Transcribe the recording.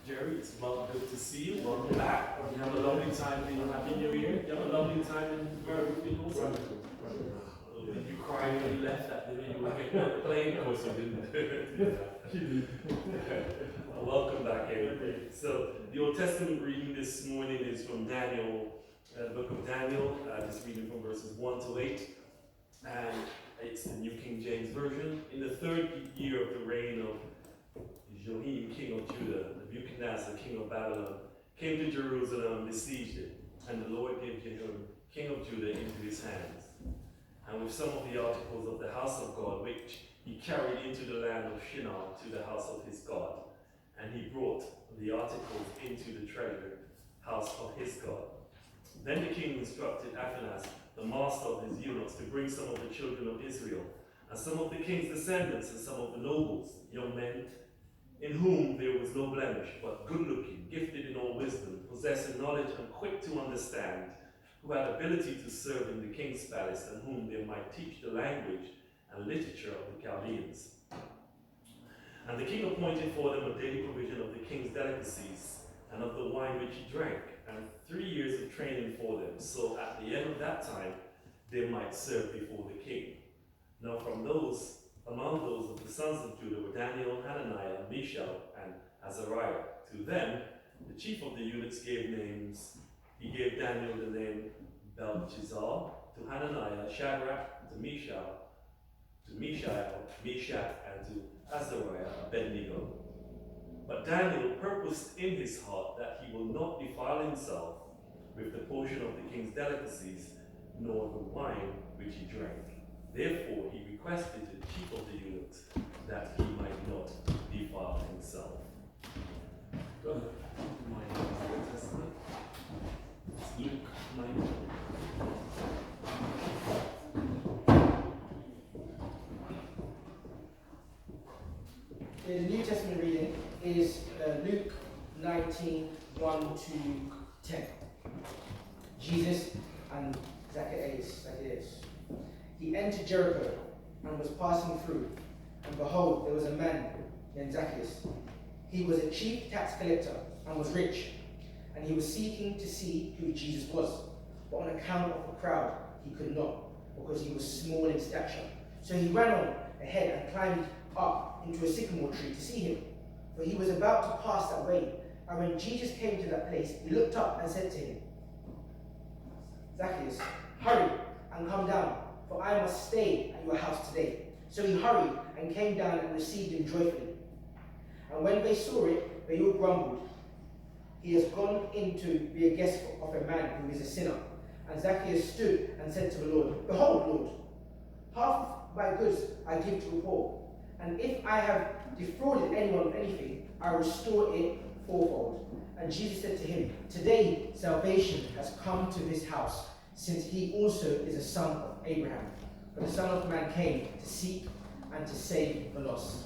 Jerry, it's well good to see you. Welcome back. You have a lovely time in Happy New Year. You have a lovely time in America also. Did you cry when you left that day? You were getting on the plane? Of course you didn't. Welcome back, everybody. So the Old Testament reading this morning is from Daniel, book of Daniel. Just reading from verses 1 to 8. And it's the New King James Version. In the third year of the reign of Joachim, king of Judah, Nebuchadnezzar, king of Babylon, came to Jerusalem and besieged it. And the Lord gave Jehoram, king of Judah, into his hands. And with some of the articles of the house of God, which he carried into the land of Shinar to the house of his God. And he brought the articles into the treasure house of his God. Then the king instructed Athanas, the master of his eunuchs, to bring some of the children of Israel, and some of the king's descendants, and some of the nobles, young men, in whom there was no blemish, but good-looking, gifted in all wisdom, possessing knowledge and quick to understand, who had ability to serve in the king's palace, and whom they might teach the language and literature of the Chaldeans. And the king appointed for them a daily provision of the king's delicacies, and of the wine which he drank, and 3 years of training for them, so at the end of that time they might serve before the king. Now among those of the sons of Judah were Daniel, Hananiah, Mishael, and Azariah. To them, the chief of the eunuchs gave names. He gave Daniel the name Belteshazzar, to Hananiah, Shadrach, to Mishael, Meshach, and to Azariah, Abednego. But Daniel purposed in his heart that he will not defile himself with the portion of the king's delicacies, nor the wine which he drank. Therefore he requested the chief of the eunuchs that he might not defile himself. Go ahead. My Old Testament. It's Luke 9. The New Testament reading is Luke 19, 1 to 10. Jesus and Zacchaeus. He entered Jericho and was passing through, and behold, there was a man named Zacchaeus. He was a chief tax collector and was rich, and he was seeking to see who Jesus was. But on account of the crowd, he could not, because he was small in stature. So he ran on ahead and climbed up into a sycamore tree to see him, for he was about to pass that way. And when Jesus came to that place, he looked up and said to him, Zacchaeus, hurry and come down, for I must stay at your house today. So he hurried and came down and received him joyfully. And when they saw it, they all grumbled, he has gone in to be a guest of a man who is a sinner. And Zacchaeus stood and said to the Lord, Behold, Lord, half of my goods I give to the poor, and if I have defrauded anyone of anything, I restore it fourfold. And Jesus said to him, Today salvation has come to this house, since he also is a son of Abraham. For the Son of Man came to seek and to save the lost.